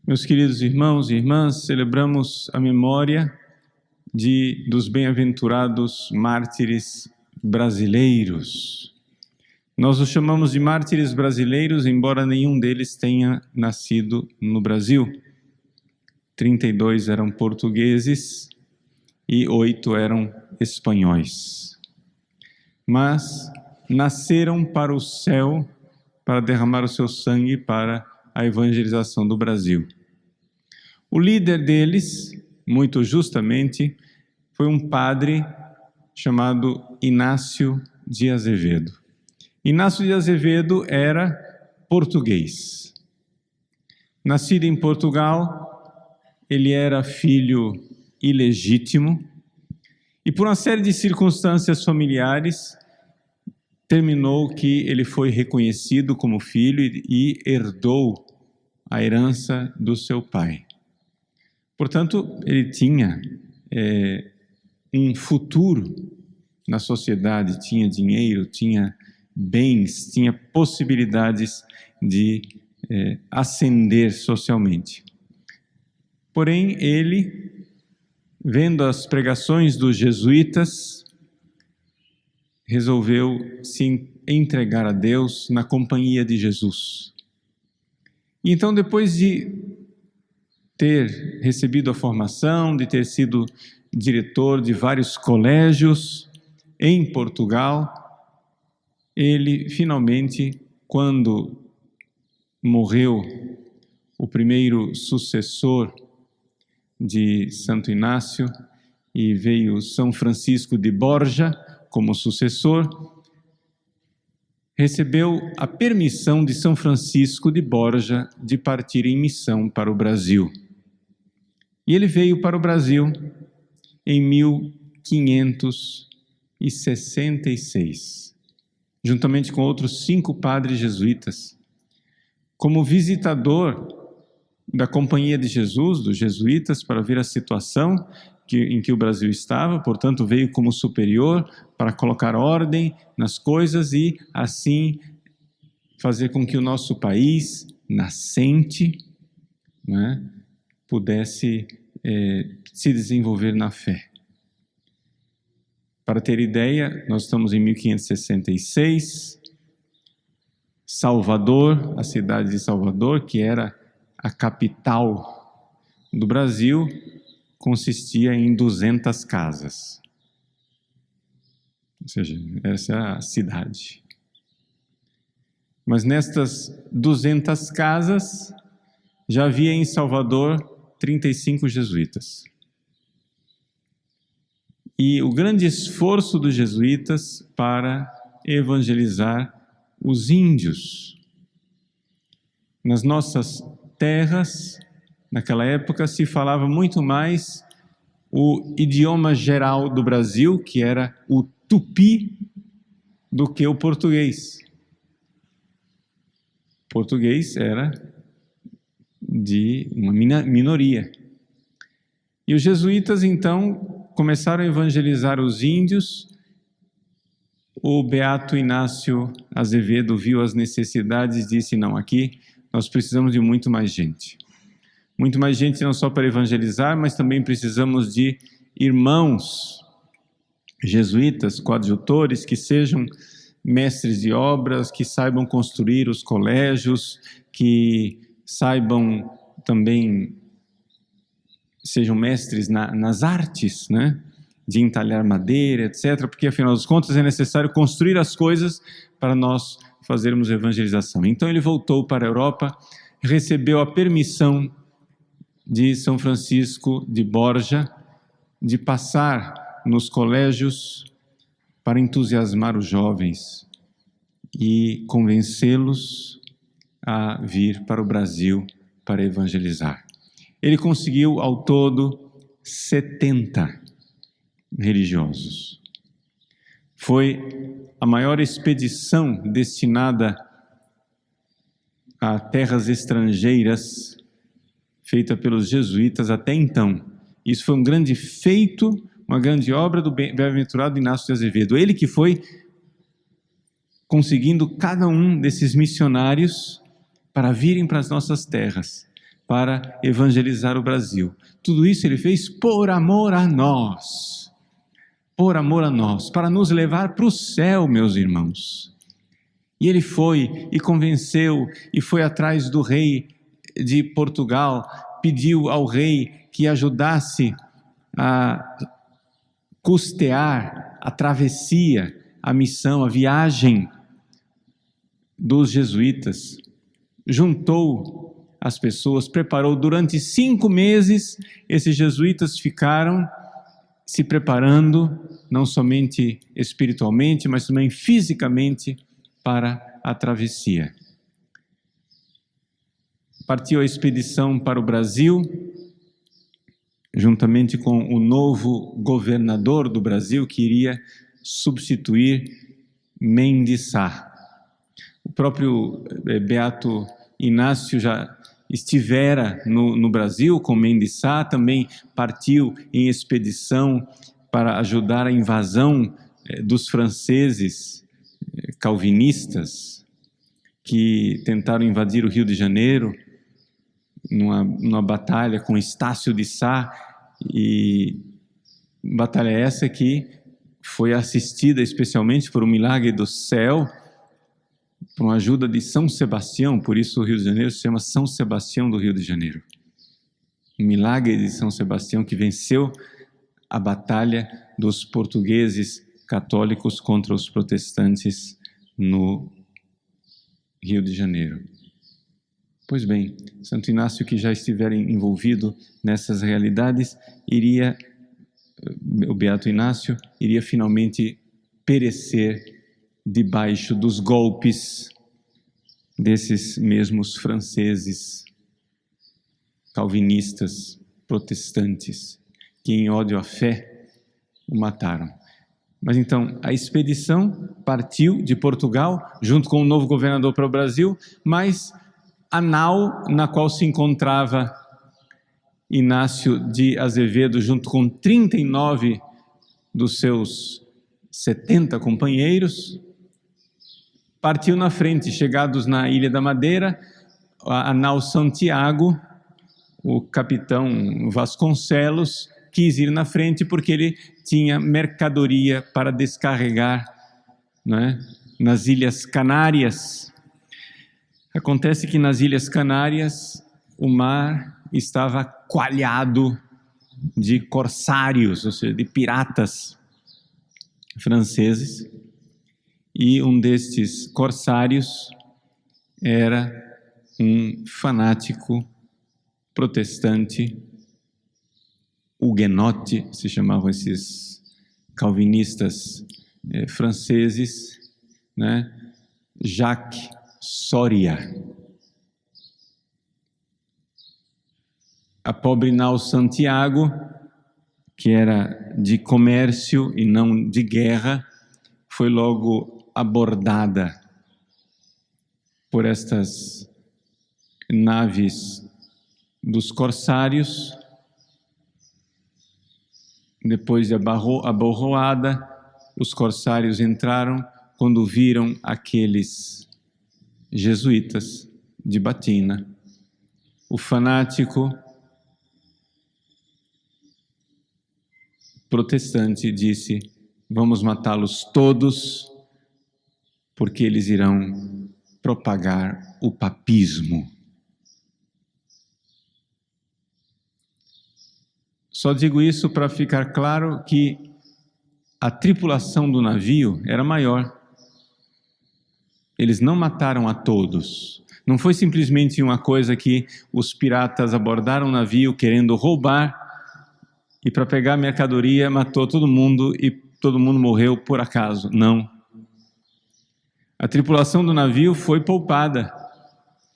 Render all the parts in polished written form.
Meus queridos irmãos e irmãs, celebramos a memória dos bem-aventurados mártires brasileiros. Nós os chamamos de mártires brasileiros, embora nenhum deles tenha nascido no Brasil. 32 eram portugueses e 8 eram espanhóis. Mas nasceram para o céu, para derramar o seu sangue para a evangelização do Brasil. O líder deles, muito justamente, foi um padre chamado Inácio de Azevedo. Inácio de Azevedo era português. Nascido em Portugal, ele era filho ilegítimo e por uma série de circunstâncias familiares terminou que ele foi reconhecido como filho e herdou a herança do seu pai. Portanto, ele tinha um futuro na sociedade, tinha dinheiro, tinha bens, tinha possibilidades de ascender socialmente. Porém, ele, vendo as pregações dos jesuítas, resolveu se entregar a Deus na companhia de Jesus. E então, depois de ter recebido a formação, de ter sido diretor de vários colégios em Portugal, ele finalmente, quando morreu o primeiro sucessor de Santo Inácio e veio São Francisco de Borja como sucessor, recebeu a permissão de São Francisco de Borja de partir em missão para o Brasil. E ele veio para o Brasil em 1566, juntamente com outros 5 padres jesuítas, como visitador da Companhia de Jesus, dos jesuítas, para ver a situação em que o Brasil estava, portanto veio como superior para colocar ordem nas coisas e assim fazer com que o nosso país nascente, né, pudesse se desenvolver na fé. Para ter ideia, nós estamos em 1566, Salvador, a cidade de Salvador, que era a capital do Brasil, consistia em 200 casas. Ou seja, essa é a cidade. Mas nestas 200 casas, já havia em Salvador 35 jesuítas. E o grande esforço dos jesuítas para evangelizar os índios. Nas nossas terras, naquela época, se falava muito mais o idioma geral do Brasil, que era o tupi, do que o português. O português era de uma minoria. E os jesuítas, então, começaram a evangelizar os índios. O beato Inácio Azevedo viu as necessidades e disse, não, aqui nós precisamos de muito mais gente. Muito mais gente não só para evangelizar, mas também precisamos de irmãos jesuítas, coadjutores, que sejam mestres de obras, que saibam construir os colégios, que saibam também, sejam mestres nas artes, né? De entalhar madeira, etc., porque afinal das contas é necessário construir as coisas para nós fazermos evangelização. Então ele voltou para a Europa, recebeu a permissão de São Francisco de Borja de passar nos colégios para entusiasmar os jovens e convencê-los a vir para o Brasil para evangelizar. Ele conseguiu ao todo 70 religiosos. Foi a maior expedição destinada a terras estrangeiras feita pelos jesuítas até então. Isso foi um grande feito, uma grande obra do bem-aventurado Inácio de Azevedo. Ele que foi conseguindo cada um desses missionários para virem para as nossas terras, para evangelizar o Brasil. Tudo isso ele fez por amor a nós. Por amor a nós, para nos levar para o céu, meus irmãos. E ele foi e convenceu e foi atrás do rei de Portugal, pediu ao rei que ajudasse a custear a travessia, a missão, a viagem dos jesuítas. Juntou as pessoas, preparou durante 5 meses, esses jesuítas ficaram se preparando, não somente espiritualmente, mas também fisicamente, para a travessia. Partiu a expedição para o Brasil, juntamente com o novo governador do Brasil, que iria substituir Mendes Sá. O próprio Beato Inácio já estivera no Brasil com Mendes Sá, também partiu em expedição para ajudar a invasão dos franceses calvinistas que tentaram invadir o Rio de Janeiro numa batalha com Estácio de Sá, e batalha essa que foi assistida especialmente por um milagre do céu, por uma ajuda de São Sebastião. Por isso o Rio de Janeiro se chama São Sebastião do Rio de Janeiro. Um milagre de São Sebastião que venceu a batalha dos portugueses católicos contra os protestantes no Rio de Janeiro. Pois bem, Santo Inácio, que já estivera envolvido nessas realidades, o Beato Inácio iria finalmente perecer debaixo dos golpes desses mesmos franceses calvinistas, protestantes, que em ódio à fé o mataram. Mas então, a expedição partiu de Portugal, junto com o novo governador para o Brasil, mas a nau na qual se encontrava Inácio de Azevedo, junto com 39 dos seus 70 companheiros, partiu na frente. Chegados na Ilha da Madeira, a nau Santiago, o capitão Vasconcelos quis ir na frente porque ele tinha mercadoria para descarregar, né, nas Ilhas Canárias. Acontece que nas Ilhas Canárias o mar estava coalhado de corsários, ou seja, de piratas franceses, e um destes corsários era um fanático protestante, huguenote, se chamavam esses calvinistas franceses, né? Jacques Soria. A pobre nau Santiago, que era de comércio e não de guerra, foi logo abordada por estas naves dos corsários. Depois de aborroada, os corsários entraram. Quando viram aqueles jesuítas de batina, o fanático protestante disse: vamos matá-los todos, porque eles irão propagar o papismo. Só digo isso para ficar claro que a tripulação do navio era maior. Eles não mataram a todos. Não foi simplesmente uma coisa que os piratas abordaram o navio querendo roubar e para pegar a mercadoria matou todo mundo e todo mundo morreu por acaso. Não. A tripulação do navio foi poupada.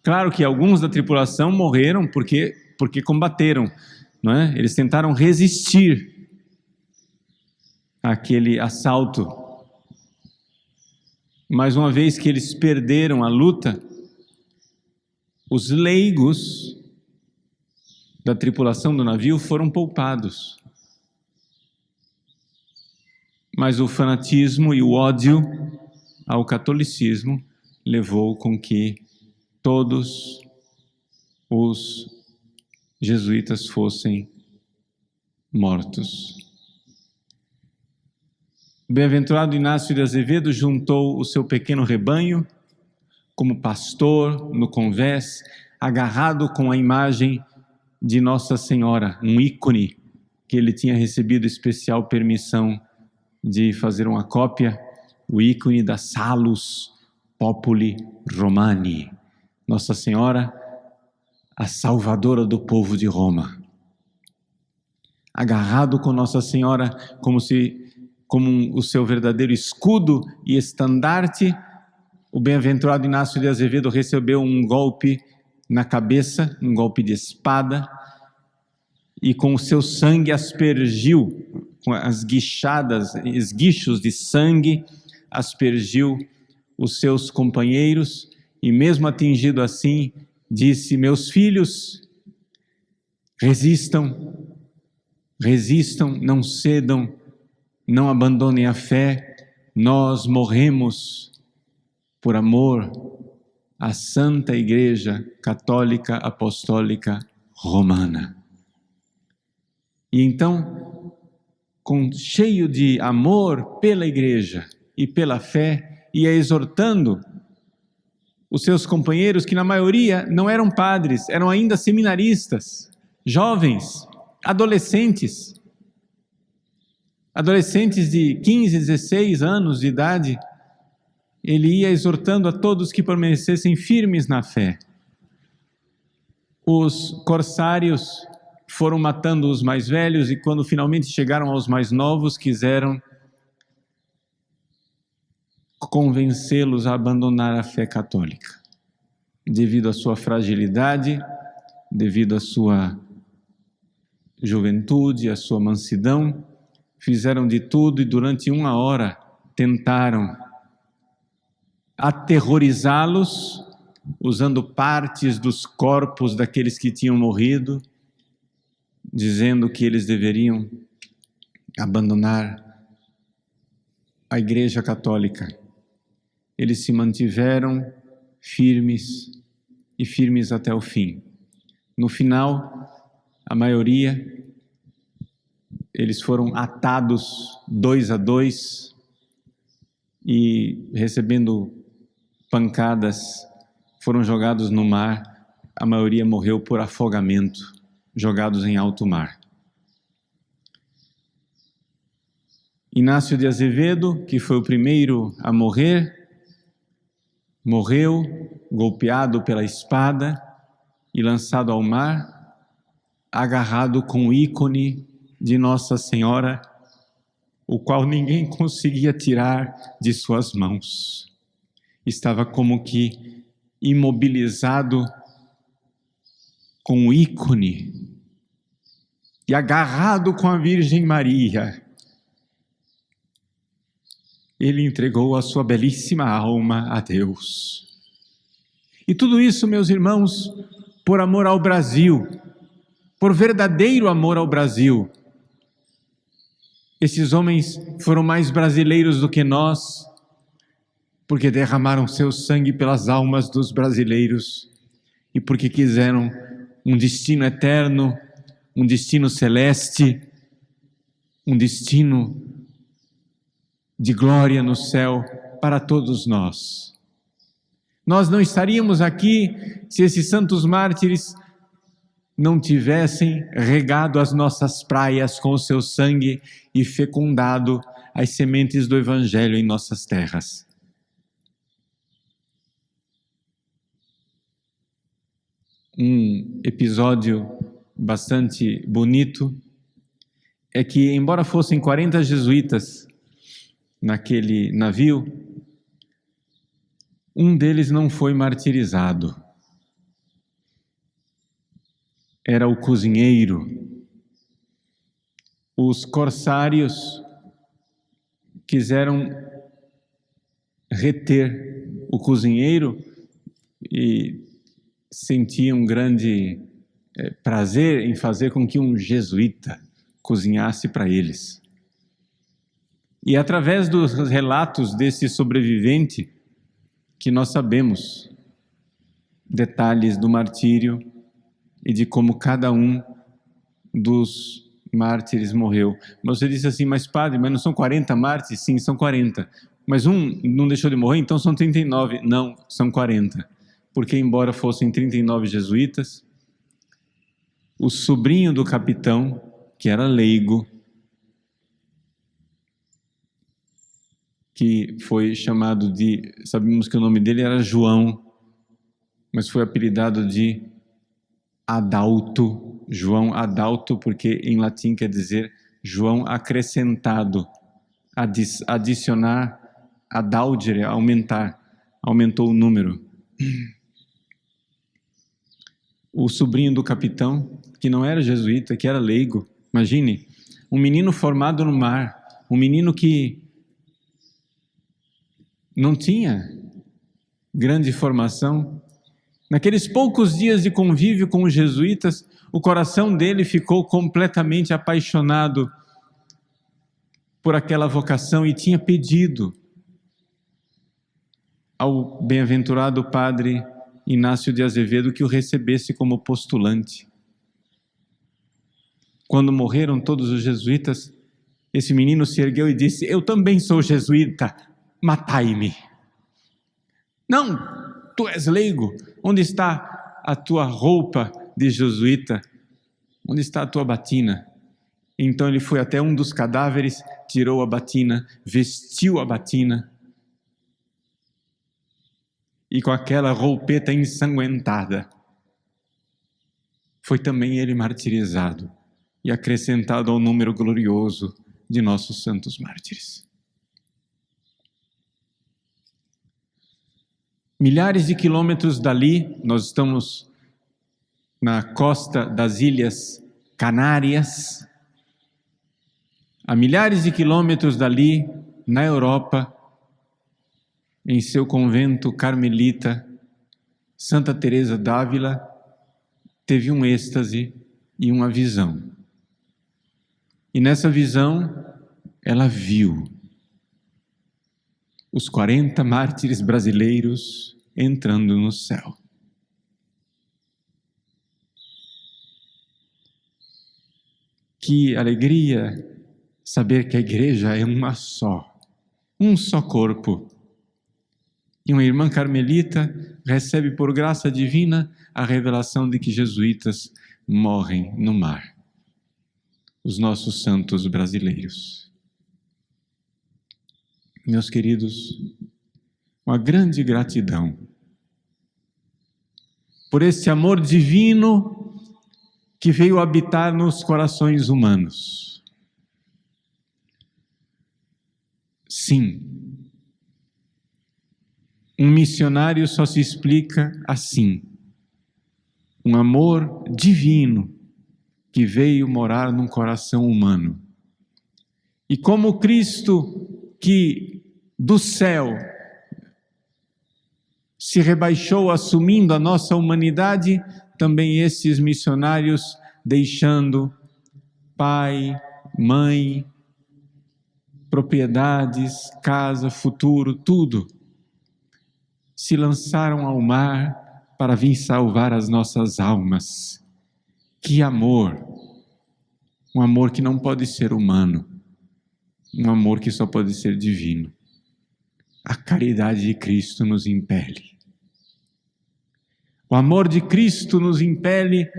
Claro que alguns da tripulação morreram porque combateram, não é? Eles tentaram resistir àquele assalto. Mas uma vez que eles perderam a luta, os leigos da tripulação do navio foram poupados. Mas o fanatismo e o ódio ao catolicismo levou com que todos os jesuítas fossem mortos. O bem-aventurado Inácio de Azevedo juntou o seu pequeno rebanho como pastor no convés, agarrado com a imagem de Nossa Senhora, um ícone que ele tinha recebido especial permissão de fazer uma cópia, o ícone da Salus Populi Romani, Nossa Senhora, a salvadora do povo de Roma. Agarrado com Nossa Senhora como o seu verdadeiro escudo e estandarte, o bem-aventurado Inácio de Azevedo recebeu um golpe na cabeça, um golpe de espada, e com o seu sangue aspergiu, com as esguichos de sangue, aspergiu os seus companheiros, e mesmo atingido assim, disse: meus filhos, resistam, não cedam, não abandonem a fé, nós morremos por amor à Santa Igreja Católica Apostólica Romana. E então, cheio de amor pela Igreja e pela fé, ia exortando os seus companheiros, que na maioria não eram padres, eram ainda seminaristas, jovens, adolescentes de 15, 16 anos de idade. Ele ia exortando a todos que permanecessem firmes na fé. Os corsários foram matando os mais velhos, e quando finalmente chegaram aos mais novos, quiseram convencê-los a abandonar a fé católica, devido à sua fragilidade, devido à sua juventude, à sua mansidão. Fizeram de tudo e durante 1 hora tentaram aterrorizá-los, usando partes dos corpos daqueles que tinham morrido, dizendo que eles deveriam abandonar a Igreja Católica. Eles se mantiveram firmes e firmes até o fim. No final, a maioria, eles foram atados 2 a 2 e, recebendo pancadas, foram jogados no mar. A maioria morreu por afogamento, jogados em alto mar. Inácio de Azevedo, que foi o primeiro a morrer, morreu golpeado pela espada e lançado ao mar, agarrado com o ícone de Nossa Senhora, o qual ninguém conseguia tirar de suas mãos. Estava como que imobilizado com o ícone e agarrado com a Virgem Maria. Ele entregou a sua belíssima alma a Deus. E tudo isso, meus irmãos, por amor ao Brasil, por verdadeiro amor ao Brasil. Esses homens foram mais brasileiros do que nós, porque derramaram seu sangue pelas almas dos brasileiros e porque quiseram um destino eterno, um destino celeste, um destino de glória no céu para todos nós. Nós não estaríamos aqui se esses santos mártires não tivessem regado as nossas praias com o seu sangue e fecundado as sementes do Evangelho em nossas terras. Um episódio bastante bonito é que, embora fossem 40 jesuítas naquele navio, um deles não foi martirizado. Era o cozinheiro. Os corsários quiseram reter o cozinheiro e sentiam grande prazer em fazer com que um jesuíta cozinhasse para eles. E através dos relatos desse sobrevivente que nós sabemos detalhes do martírio e de como cada um dos mártires morreu. Você disse assim, mas padre, mas não são 40 mártires? Sim, são 40. Mas um não deixou de morrer, então são 39. Não, são 40. Porque embora fossem 39 jesuítas, o sobrinho do capitão, que era leigo, que foi chamado de, sabemos que o nome dele era João, mas foi apelidado de Adalto, João Adalto, porque em latim quer dizer João acrescentado, adicionar, adaudere, aumentar, aumentou o número. O sobrinho do capitão, que não era jesuíta, que era leigo, imagine, um menino formado no mar, um menino que não tinha grande formação. Naqueles poucos dias de convívio com os jesuítas, o coração dele ficou completamente apaixonado por aquela vocação e tinha pedido ao bem-aventurado padre Inácio de Azevedo que o recebesse como postulante. Quando morreram todos os jesuítas, esse menino se ergueu e disse: eu também sou jesuíta, matai-me. Não, tu és leigo, onde está a tua roupa de jesuíta? Onde está a tua batina? Então ele foi até um dos cadáveres, tirou a batina, vestiu a batina, e com aquela roupeta ensanguentada, foi também ele martirizado e acrescentado ao número glorioso de nossos santos mártires. Milhares de quilômetros dali, nós estamos na costa das Ilhas Canárias, a milhares de quilômetros dali, na Europa, em seu convento carmelita, Santa Teresa d'Ávila teve um êxtase e uma visão. E nessa visão, ela viu os 40 mártires brasileiros entrando no céu. Que alegria saber que a igreja é uma só, um só corpo. E uma irmã carmelita recebe por graça divina a revelação de que jesuítas morrem no mar. Os nossos santos brasileiros. Meus queridos, uma grande gratidão por esse amor divino que veio habitar nos corações humanos. Sim, um missionário só se explica assim, um amor divino que veio morar num coração humano. E como Cristo que do céu se rebaixou assumindo a nossa humanidade, também esses missionários deixando pai, mãe, propriedades, casa, futuro, tudo, se lançaram ao mar para vir salvar as nossas almas. Que amor! Um amor que não pode ser humano, um amor que só pode ser divino. A caridade de Cristo nos impele. O amor de Cristo nos impele,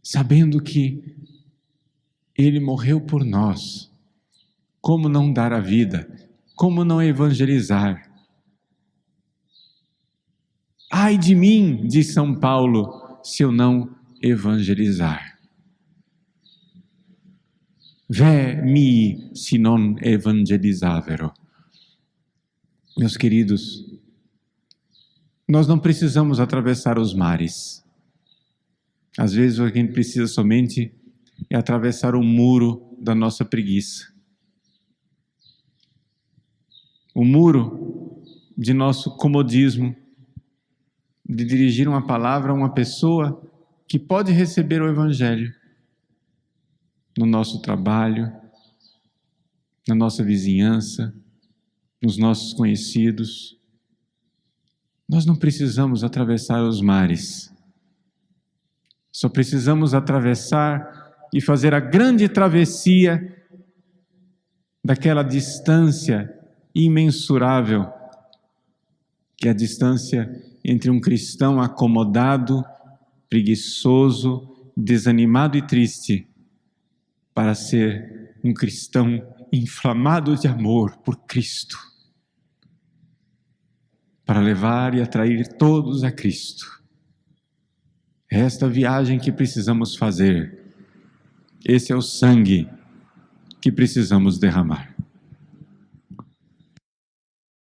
sabendo que Ele morreu por nós. Como não dar a vida? Como não evangelizar? Ai de mim, diz São Paulo, se eu não evangelizar. Ve mi, se non evangelizavero. Meus queridos, nós não precisamos atravessar os mares. Às vezes o que a gente precisa somente é atravessar o muro da nossa preguiça. O muro de nosso comodismo, de dirigir uma palavra a uma pessoa que pode receber o Evangelho no nosso trabalho, na nossa vizinhança, nos nossos conhecidos. Nós não precisamos atravessar os mares. Só precisamos atravessar e fazer a grande travessia daquela distância imensurável, que é a distância entre um cristão acomodado, preguiçoso, desanimado e triste, para ser um cristão inflamado de amor por Cristo, para levar e atrair todos a Cristo. É esta viagem que precisamos fazer. Esse é o sangue que precisamos derramar.